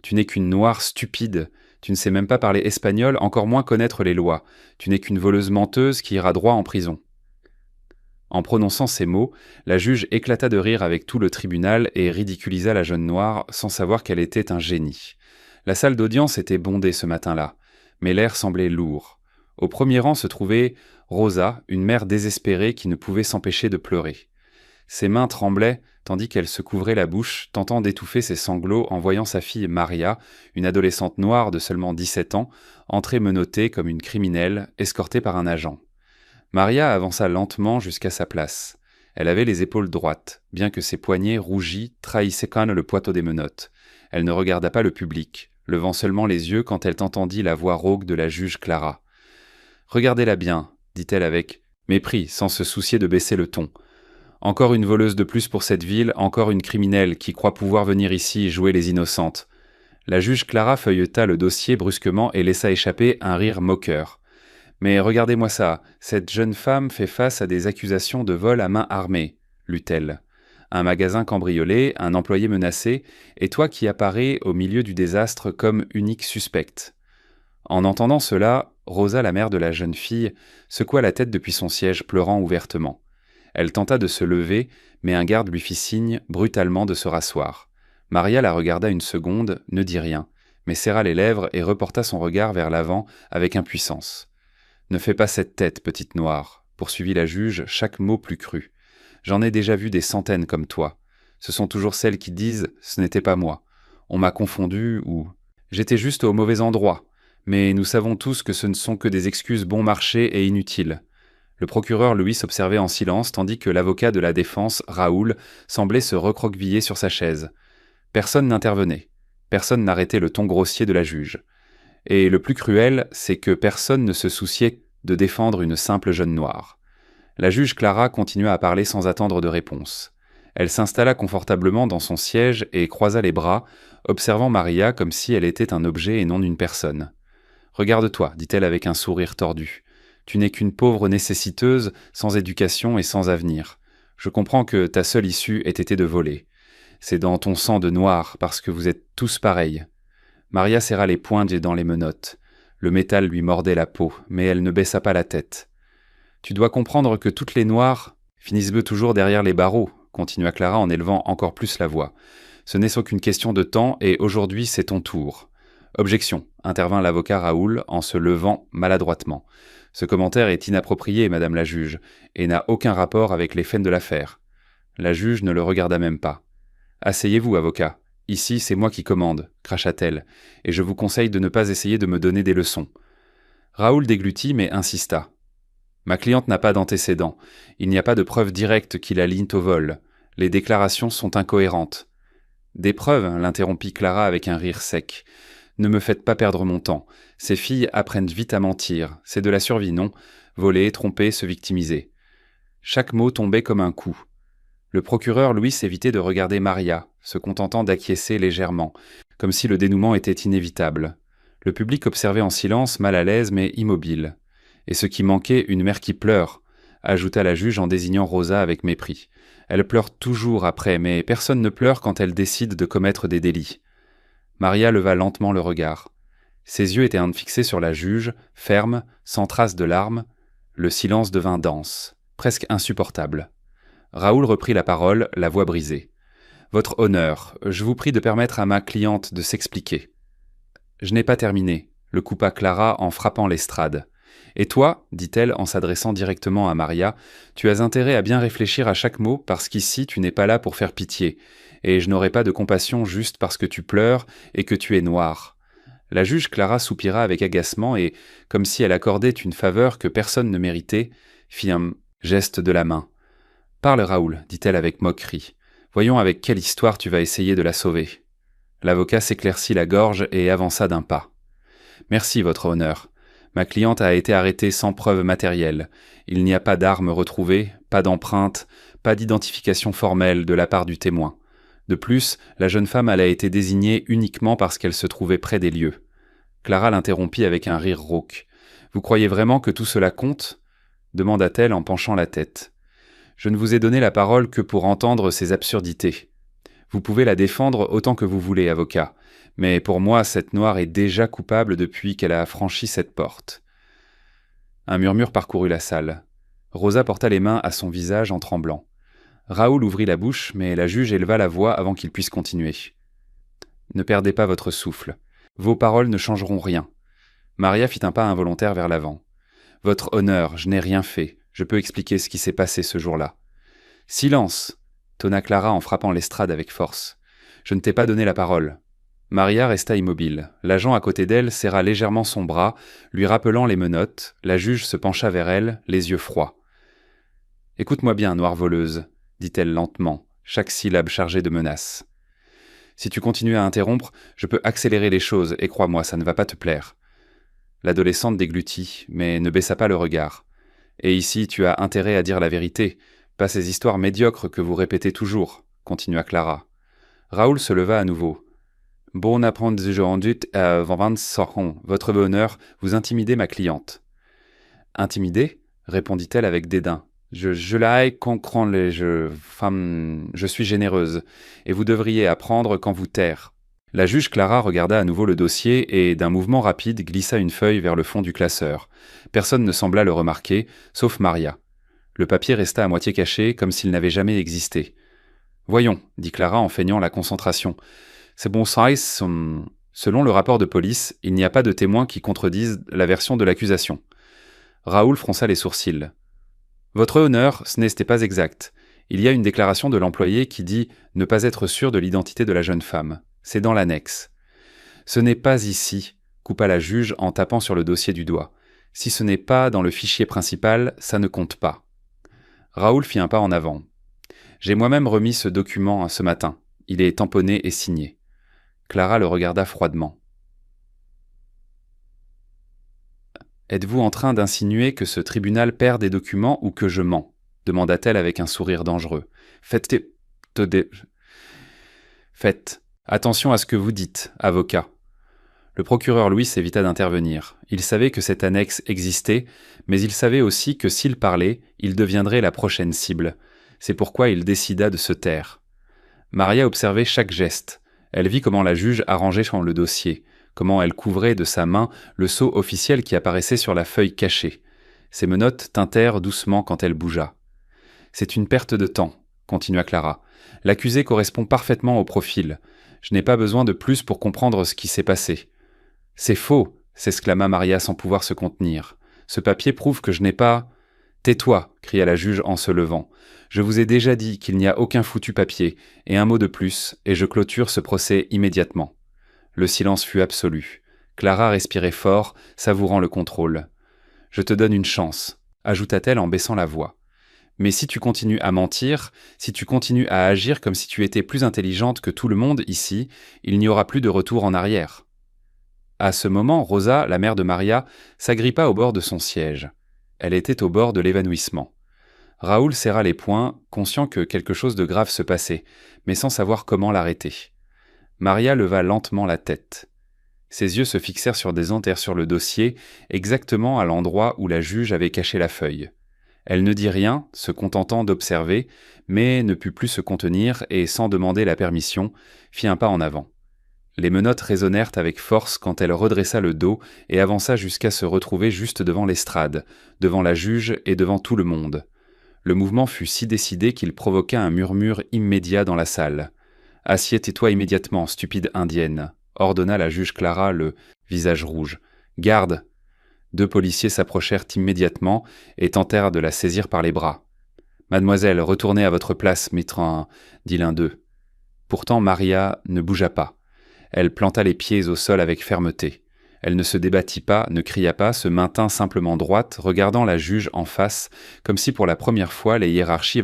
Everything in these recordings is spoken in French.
Tu n'es qu'une noire stupide. Tu ne sais même pas parler espagnol, encore moins connaître les lois. Tu n'es qu'une voleuse menteuse qui ira droit en prison. » En prononçant ces mots, la juge éclata de rire avec tout le tribunal et ridiculisa la jeune noire sans savoir qu'elle était un génie. La salle d'audience était bondée ce matin-là, mais l'air semblait lourd. Au premier rang se trouvait Rosa, une mère désespérée qui ne pouvait s'empêcher de pleurer. Ses mains tremblaient tandis qu'elle se couvrait la bouche, tentant d'étouffer ses sanglots en voyant sa fille Maria, une adolescente noire de seulement 17 ans, entrer menottée comme une criminelle, escortée par un agent. Maria avança lentement jusqu'à sa place. Elle avait les épaules droites, bien que ses poignets rougis trahissaient quand même le poitou des menottes. Elle ne regarda pas le public, levant seulement les yeux quand elle entendit la voix rauque de la juge Clara. « Regardez-la bien, dit-elle avec mépris, sans se soucier de baisser le ton. Encore une voleuse de plus pour cette ville, encore une criminelle qui croit pouvoir venir ici jouer les innocentes. » La juge Clara feuilleta le dossier brusquement et laissa échapper un rire moqueur. « Mais regardez-moi ça, cette jeune femme fait face à des accusations de vol à main armée, lut-elle. Un magasin cambriolé, un employé menacé, et toi qui apparais au milieu du désastre comme unique suspecte. » En entendant cela, Rosa, la mère de la jeune fille, secoua la tête depuis son siège, pleurant ouvertement. Elle tenta de se lever, mais un garde lui fit signe brutalement de se rasseoir. Maria la regarda une seconde, ne dit rien, mais serra les lèvres et reporta son regard vers l'avant avec impuissance. « Ne fais pas cette tête, petite noire, » poursuivit la juge, chaque mot plus cru. « J'en ai déjà vu des centaines comme toi. Ce sont toujours celles qui disent « ce n'était pas moi ». On m'a confondu ou « j'étais juste au mauvais endroit ». Mais nous savons tous que ce ne sont que des excuses bon marché et inutiles. Le procureur Louis s'observait en silence tandis que l'avocat de la défense, Raoul, semblait se recroqueviller sur sa chaise. Personne n'intervenait. Personne n'arrêtait le ton grossier de la juge. Et le plus cruel, c'est que personne ne se souciait de défendre une simple jeune noire. La juge Clara continua à parler sans attendre de réponse. Elle s'installa confortablement dans son siège et croisa les bras, observant Maria comme si elle était un objet et non une personne. « Regarde-toi, dit-elle avec un sourire tordu. Tu n'es qu'une pauvre nécessiteuse, sans éducation et sans avenir. Je comprends que ta seule issue ait été de voler. C'est dans ton sang de noir, parce que vous êtes tous pareils. » Maria serra les poings dans les menottes. Le métal lui mordait la peau, mais elle ne baissa pas la tête. « Tu dois comprendre que toutes les noires finissent toujours derrière les barreaux, » continua Clara en élevant encore plus la voix. « Ce n'est qu'une question de temps, et aujourd'hui c'est ton tour. » « Objection, » intervint l'avocat Raoul en se levant maladroitement. « Ce commentaire est inapproprié, madame la juge, et n'a aucun rapport avec les faits de l'affaire. » La juge ne le regarda même pas. « Asseyez-vous, avocat. Ici, c'est moi qui commande, » cracha-t-elle, « et je vous conseille de ne pas essayer de me donner des leçons. » Raoul déglutit, mais insista. « Ma cliente n'a pas d'antécédents. Il n'y a pas de preuves directes qui la lignent au vol. Les déclarations sont incohérentes. »« Des preuves » l'interrompit Clara avec un rire sec. « Ne me faites pas perdre mon temps. Ces filles apprennent vite à mentir. C'est de la survie, non ? Voler, tromper, se victimiser. » Chaque mot tombait comme un coup. Le procureur Louis évitait de regarder Maria, se contentant d'acquiescer légèrement, comme si le dénouement était inévitable. Le public observait en silence, mal à l'aise mais immobile. « Et ce qui manquait, une mère qui pleure », ajouta la juge en désignant Rosa avec mépris. « Elle pleure toujours après, mais personne ne pleure quand elle décide de commettre des délits. » Maria leva lentement le regard. Ses yeux étaient fixés sur la juge, fermes, sans trace de larmes. Le silence devint dense, presque insupportable. Raoul reprit la parole, la voix brisée. « Votre honneur, je vous prie de permettre à ma cliente de s'expliquer. »« Je n'ai pas terminé, » le coupa Clara en frappant l'estrade. « Et toi, dit-elle en s'adressant directement à Maria, tu as intérêt à bien réfléchir à chaque mot parce qu'ici tu n'es pas là pour faire pitié. Et je n'aurai pas de compassion juste parce que tu pleures et que tu es noire. » La juge Clara soupira avec agacement et, comme si elle accordait une faveur que personne ne méritait, fit un geste de la main. « Parle, Raoul, dit-elle avec moquerie. Voyons avec quelle histoire tu vas essayer de la sauver. » L'avocat s'éclaircit la gorge et avança d'un pas. « Merci, votre honneur. Ma cliente a été arrêtée sans preuve matérielle. Il n'y a pas d'armes retrouvées, pas d'empreintes, pas d'identification formelle de la part du témoin. De plus, la jeune femme a été désignée uniquement parce qu'elle se trouvait près des lieux. » Clara l'interrompit avec un rire rauque. « Vous croyez vraiment que tout cela compte ?» demanda-t-elle en penchant la tête. « Je ne vous ai donné la parole que pour entendre ces absurdités. Vous pouvez la défendre autant que vous voulez, avocat, Mais pour moi, cette noire est déjà coupable depuis qu'elle a franchi cette porte. Un murmure parcourut la salle. Rosa porta les mains à son visage en tremblant. Raoul ouvrit la bouche, mais la juge éleva la voix avant qu'il puisse continuer. Ne perdez pas votre souffle. Vos paroles ne changeront rien. Maria fit un pas involontaire vers l'avant. Votre honneur, je n'ai rien fait. Je peux expliquer ce qui s'est passé ce jour-là. Silence, tonna Clara en frappant l'estrade avec force. Je ne t'ai pas donné la parole. Maria resta immobile. L'agent à côté d'elle serra légèrement son bras, lui rappelant les menottes. La juge se pencha vers elle, les yeux froids. Écoute-moi bien, noire voleuse, dit-elle lentement, chaque syllabe chargée de menace. Si tu continues à interrompre, je peux accélérer les choses, et crois-moi, ça ne va pas te plaire. L'adolescente déglutit, mais ne baissa pas le regard. Et ici, tu as intérêt à dire la vérité, pas ces histoires médiocres que vous répétez toujours, continua Clara. Raoul se leva à nouveau. Bon apprentissage votre bonheur, vous intimidez ma cliente. Intimidée répondit-elle avec dédain. Je la comprends, je suis généreuse, et vous devriez apprendre quand vous taire. La juge Clara regarda à nouveau le dossier et, d'un mouvement rapide, glissa une feuille vers le fond du classeur. Personne ne sembla le remarquer, sauf Maria. Le papier resta à moitié caché, comme s'il n'avait jamais existé. « Voyons, dit Clara en feignant la concentration. C'est bon size. Selon le rapport de police, il n'y a pas de témoins qui contredisent la version de l'accusation. » Raoul fronça les sourcils. « Votre honneur, ce n'était pas exact. Il y a une déclaration de l'employé qui dit ne pas être sûr de l'identité de la jeune femme. C'est dans l'annexe. »« Ce n'est pas ici, coupa la juge en tapant sur le dossier du doigt. Si ce n'est pas dans le fichier principal, ça ne compte pas. » Raoul fit un pas en avant. « J'ai moi-même remis ce document ce matin. Il est tamponné et signé. » Clara le regarda froidement. « Êtes-vous en train d'insinuer que ce tribunal perd des documents ou que je mens ?» demanda-t-elle avec un sourire dangereux. « Faites attention à ce que vous dites, avocat. » Le procureur Louis évita d'intervenir. Il savait que cette annexe existait, mais il savait aussi que s'il parlait, il deviendrait la prochaine cible. C'est pourquoi il décida de se taire. Maria observait chaque geste. Elle vit comment la juge arrangeait le dossier, comment elle couvrait de sa main le sceau officiel qui apparaissait sur la feuille cachée. Ses menottes tintèrent doucement quand elle bougea. « C'est une perte de temps, » continua Clara. « L'accusé correspond parfaitement au profil. Je n'ai pas besoin de plus pour comprendre ce qui s'est passé. »« C'est faux !» s'exclama Maria sans pouvoir se contenir. « Ce papier prouve que je n'ai pas... »« Tais-toi !» cria la juge en se levant. « Je vous ai déjà dit qu'il n'y a aucun foutu papier, et un mot de plus, et je clôture ce procès immédiatement. » Le silence fut absolu. Clara respirait fort, savourant le contrôle. « Je te donne une chance », ajouta-t-elle en baissant la voix. « Mais si tu continues à mentir, si tu continues à agir comme si tu étais plus intelligente que tout le monde ici, il n'y aura plus de retour en arrière. » À ce moment, Rosa, la mère de Maria, s'agrippa au bord de son siège. Elle était au bord de l'évanouissement. Raoul serra les poings, conscient que quelque chose de grave se passait, mais sans savoir comment l'arrêter. Maria leva lentement la tête. Ses yeux se fixèrent sur des entaires sur le dossier, exactement à l'endroit où la juge avait caché la feuille. Elle ne dit rien, se contentant d'observer, mais ne put plus se contenir et, sans demander la permission, fit un pas en avant. Les menottes résonnèrent avec force quand elle redressa le dos et avança jusqu'à se retrouver juste devant l'estrade, devant la juge et devant tout le monde. Le mouvement fut si décidé qu'il provoqua un murmure immédiat dans la salle. « Assieds-toi immédiatement, stupide indienne !» ordonna la juge Clara, le visage rouge. « Garde !» 2 policiers s'approchèrent immédiatement et tentèrent de la saisir par les bras. « Mademoiselle, retournez à votre place, maître, dit l'un d'eux. Pourtant Maria ne bougea pas. Elle planta les pieds au sol avec fermeté. Elle ne se débattit pas, ne cria pas, se maintint simplement droite, regardant la juge en face, comme si pour la première fois les hiérarchies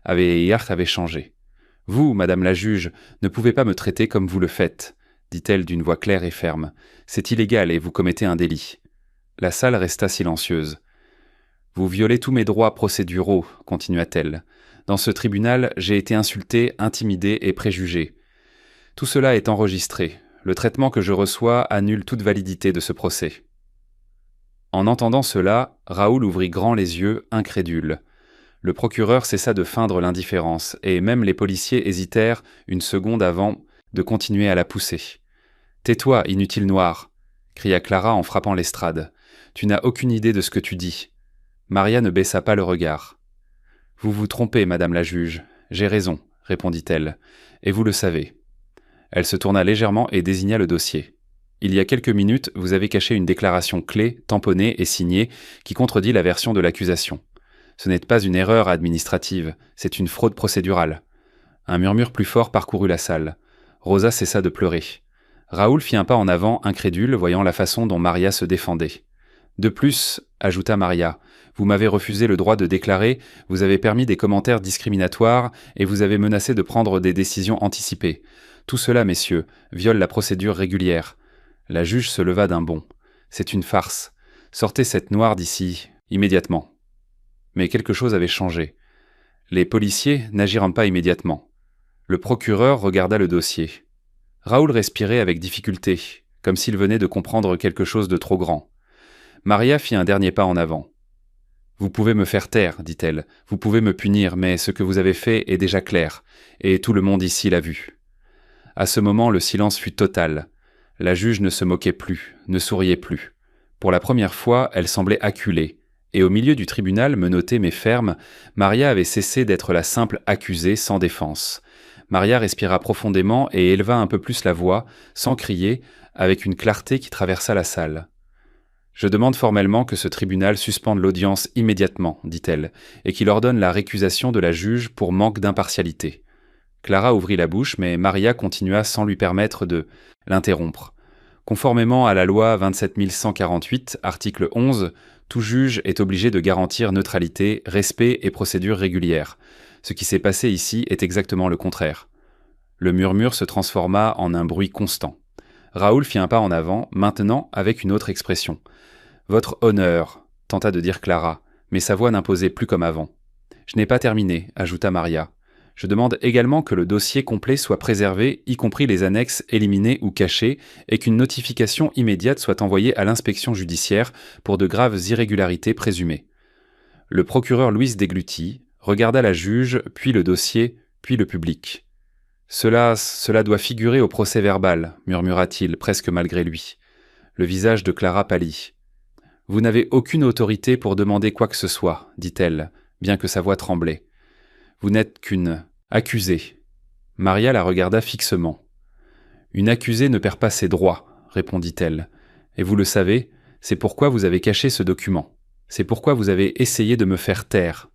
avaient changé. « Vous, madame la juge, ne pouvez pas me traiter comme vous le faites, » dit-elle d'une voix claire et ferme. « C'est illégal et vous commettez un délit. » La salle resta silencieuse. « Vous violez tous mes droits procéduraux, » continua-t-elle. « Dans ce tribunal, j'ai été insultée, intimidée et préjugée. Tout cela est enregistré. Le traitement que je reçois annule toute validité de ce procès. » En entendant cela, Raoul ouvrit grand les yeux, incrédule. Le procureur cessa de feindre l'indifférence, et même les policiers hésitèrent une seconde avant de continuer à la pousser. « Tais-toi, inutile noir !» cria Clara en frappant l'estrade. « Tu n'as aucune idée de ce que tu dis. » Maria ne baissa pas le regard. « Vous vous trompez, madame la juge. J'ai raison, répondit-elle. Et vous le savez. » Elle se tourna légèrement et désigna le dossier. « Il y a quelques minutes, vous avez caché une déclaration clé, tamponnée et signée, qui contredit la version de l'accusation. Ce n'est pas une erreur administrative, c'est une fraude procédurale. » Un murmure plus fort parcourut la salle. Rosa cessa de pleurer. Raoul fit un pas en avant, incrédule, voyant la façon dont Maria se défendait. « De plus, ajouta Maria, vous m'avez refusé le droit de déclarer, vous avez permis des commentaires discriminatoires et vous avez menacé de prendre des décisions anticipées. Tout cela, messieurs, viole la procédure régulière. » La juge se leva d'un bond. « C'est une farce. Sortez cette noire d'ici, immédiatement. » Mais quelque chose avait changé. Les policiers n'agirent pas immédiatement. Le procureur regarda le dossier. Raoul respirait avec difficulté, comme s'il venait de comprendre quelque chose de trop grand. Maria fit un dernier pas en avant. « Vous pouvez me faire taire, dit-elle, vous pouvez me punir, mais ce que vous avez fait est déjà clair, et tout le monde ici l'a vu. » À ce moment, le silence fut total. La juge ne se moquait plus, ne souriait plus. Pour la première fois, elle semblait acculée, et au milieu du tribunal, menottée mais ferme, Maria avait cessé d'être la simple accusée sans défense. Maria respira profondément et éleva un peu plus la voix, sans crier, avec une clarté qui traversa la salle. « Je demande formellement que ce tribunal suspende l'audience immédiatement, dit-elle, et qu'il ordonne la récusation de la juge pour manque d'impartialité. » Clara ouvrit la bouche, mais Maria continua sans lui permettre de l'interrompre. Conformément à la loi 27148, article 11, tout juge est obligé de garantir neutralité, respect et procédure régulière. Ce qui s'est passé ici est exactement le contraire. Le murmure se transforma en un bruit constant. Raoul fit un pas en avant, maintenant avec une autre expression. « Votre honneur », tenta de dire Clara, mais sa voix n'imposait plus comme avant. « Je n'ai pas terminé », ajouta Maria. « Je demande également que le dossier complet soit préservé, y compris les annexes éliminées ou cachées, et qu'une notification immédiate soit envoyée à l'inspection judiciaire pour de graves irrégularités présumées. » Le procureur Louis déglutit, regarda la juge, puis le dossier, puis le public. « Cela doit figurer au procès-verbal, » murmura-t-il, presque malgré lui. Le visage de Clara pâlit. « Vous n'avez aucune autorité pour demander quoi que ce soit, » dit-elle, bien que sa voix tremblait. « Vous n'êtes qu'une accusée. » Maria la regarda fixement. « Une accusée ne perd pas ses droits, » répondit-elle. « Et vous le savez, c'est pourquoi vous avez caché ce document. C'est pourquoi vous avez essayé de me faire taire. »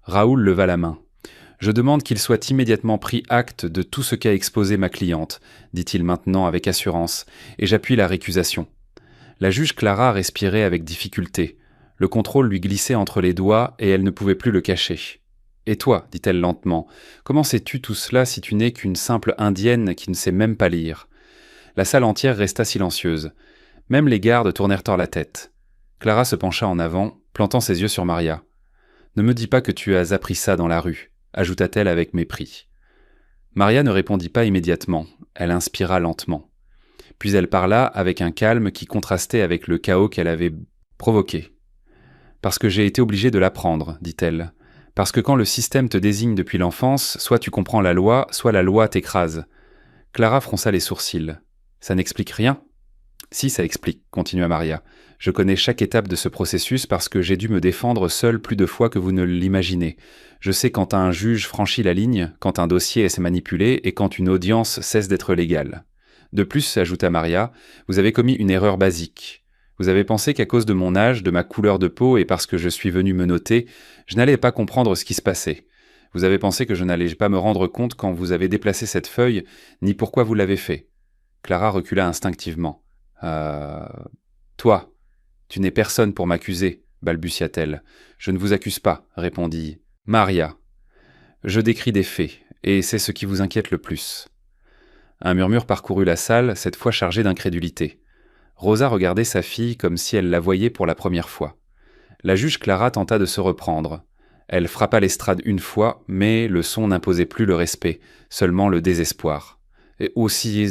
Raoul leva la main. « Je demande qu'il soit immédiatement pris acte de tout ce qu'a exposé ma cliente, » dit-il maintenant avec assurance, « et j'appuie la récusation. » La juge Clara respirait avec difficulté. Le contrôle lui glissait entre les doigts et elle ne pouvait plus le cacher. « Et toi, dit-elle lentement, comment sais-tu tout cela si tu n'es qu'une simple indienne qui ne sait même pas lire ?» La salle entière resta silencieuse. Même les gardes tournèrent hors la tête. Clara se pencha en avant, plantant ses yeux sur Maria. « Ne me dis pas que tu as appris ça dans la rue, » ajouta-t-elle avec mépris. Maria ne répondit pas immédiatement. Elle inspira lentement. Puis elle parla avec un calme qui contrastait avec le chaos qu'elle avait provoqué. « Parce que j'ai été obligée de l'apprendre, dit-elle. Parce que quand le système te désigne depuis l'enfance, soit tu comprends la loi, soit la loi t'écrase. » Clara fronça les sourcils. « Ça n'explique rien ?»« Si, ça explique, » continua Maria. « Je connais chaque étape de ce processus parce que j'ai dû me défendre seule plus de fois que vous ne l'imaginez. Je sais quand un juge franchit la ligne, quand un dossier est manipulé et quand une audience cesse d'être légale. De plus, ajouta Maria, vous avez commis une erreur basique. Vous avez pensé qu'à cause de mon âge, de ma couleur de peau et parce que je suis venu me noter, je n'allais pas comprendre ce qui se passait. Vous avez pensé que je n'allais pas me rendre compte quand vous avez déplacé cette feuille, ni pourquoi vous l'avez fait. » Clara recula instinctivement. « Toi, tu n'es personne pour m'accuser, » balbutia-t-elle. « Je ne vous accuse pas, » répondit Maria. « Je décris des faits, et c'est ce qui vous inquiète le plus. » Un murmure parcourut la salle, cette fois chargé d'incrédulité. Rosa regardait sa fille comme si elle la voyait pour la première fois. La juge Clara tenta de se reprendre. Elle frappa l'estrade une fois, mais le son n'imposait plus le respect, seulement le désespoir. « Et aussi...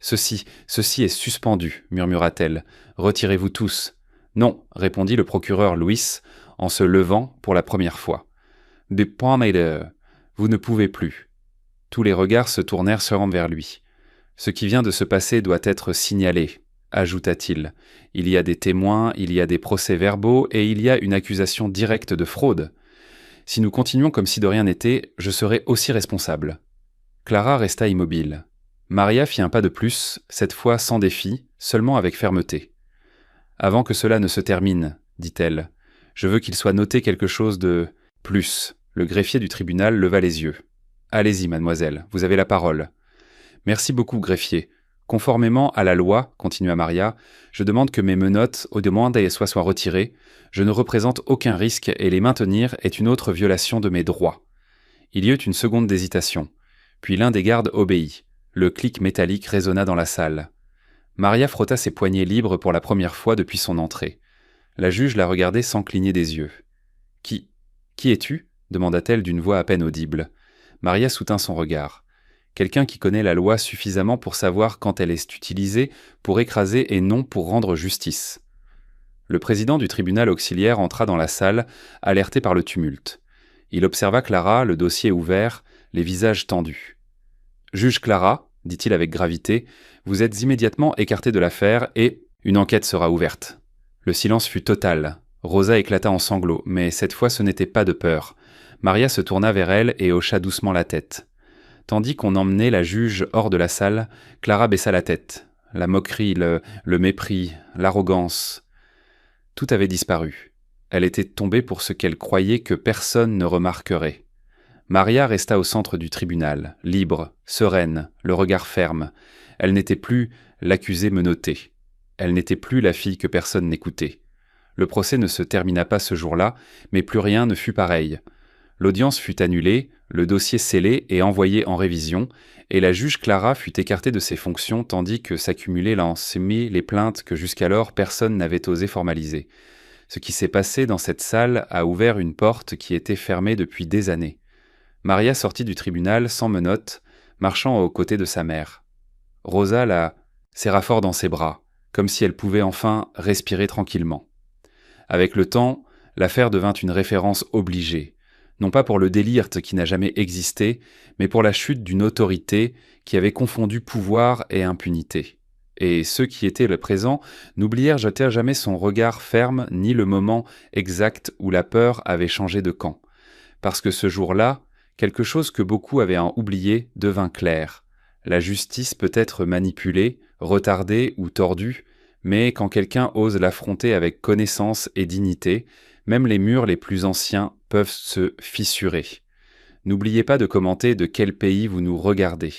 Ceci est suspendu, » murmura-t-elle. « Retirez-vous tous. »« Non, » répondit le procureur Louis, en se levant pour la première fois. « Des points, vous ne pouvez plus. » Tous les regards se tournèrent vers lui. « Ce qui vient de se passer doit être signalé », ajouta-t-il. « Il y a des témoins, il y a des procès-verbaux et il y a une accusation directe de fraude. Si nous continuons comme si de rien n'était, je serai aussi responsable. » Clara resta immobile. Maria fit un pas de plus, cette fois sans défi, seulement avec fermeté. « Avant que cela ne se termine, dit-elle, je veux qu'il soit noté quelque chose de plus. » Le greffier du tribunal leva les yeux. « Allez-y, mademoiselle, vous avez la parole. »« Merci beaucoup, greffier. Conformément à la loi, continua Maria, je demande que mes menottes, au demande soient retirées. Je ne représente aucun risque et les maintenir est une autre violation de mes droits. » Il y eut une seconde d'hésitation. Puis l'un des gardes obéit. Le clic métallique résonna dans la salle. Maria frotta ses poignets libres pour la première fois depuis son entrée. La juge la regardait sans cligner des yeux. « Qui es-tu » demanda-t-elle d'une voix à peine audible. Maria soutint son regard. Quelqu'un qui connaît la loi suffisamment pour savoir quand elle est utilisée pour écraser et non pour rendre justice. Le président du tribunal auxiliaire entra dans la salle, alerté par le tumulte. Il observa Clara, le dossier ouvert, les visages tendus. « Juge Clara, dit-il avec gravité, vous êtes immédiatement écartée de l'affaire et une enquête sera ouverte. » Le silence fut total. Rosa éclata en sanglots, mais cette fois ce n'était pas de peur. Maria se tourna vers elle et hocha doucement la tête. Tandis qu'on emmenait la juge hors de la salle, Clara baissa la tête. La moquerie, le mépris, l'arrogance, tout avait disparu. Elle était tombée pour ce qu'elle croyait que personne ne remarquerait. Maria resta au centre du tribunal, libre, sereine, le regard ferme. Elle n'était plus l'accusée menottée. Elle n'était plus la fille que personne n'écoutait. Le procès ne se termina pas ce jour-là, mais plus rien ne fut pareil. L'audience fut annulée, le dossier scellé et envoyé en révision, et la juge Clara fut écartée de ses fonctions tandis que s'accumulaient les plaintes que jusqu'alors personne n'avait osé formaliser. Ce qui s'est passé dans cette salle a ouvert une porte qui était fermée depuis des années. Maria sortit du tribunal sans menottes, marchant aux côtés de sa mère. Rosa la serra fort dans ses bras, comme si elle pouvait enfin respirer tranquillement. Avec le temps, l'affaire devint une référence obligée, non pas pour le délire qui n'a jamais existé, mais pour la chute d'une autorité qui avait confondu pouvoir et impunité. Et ceux qui étaient le présent n'oublièrent jamais son regard ferme ni le moment exact où la peur avait changé de camp. Parce que ce jour-là, quelque chose que beaucoup avaient oublié devint clair. La justice peut être manipulée, retardée ou tordue, mais quand quelqu'un ose l'affronter avec connaissance et dignité, même les murs les plus anciens peuvent se fissurer. N'oubliez pas de commenter de quel pays vous nous regardez.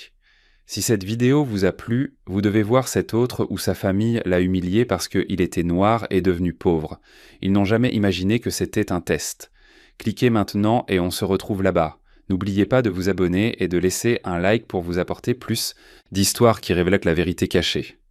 Si cette vidéo vous a plu, vous devez voir cet autre où sa famille l'a humilié parce qu'il était noir et devenu pauvre. Ils n'ont jamais imaginé que c'était un test. Cliquez maintenant et on se retrouve là-bas. N'oubliez pas de vous abonner et de laisser un like pour vous apporter plus d'histoires qui révèlent la vérité cachée.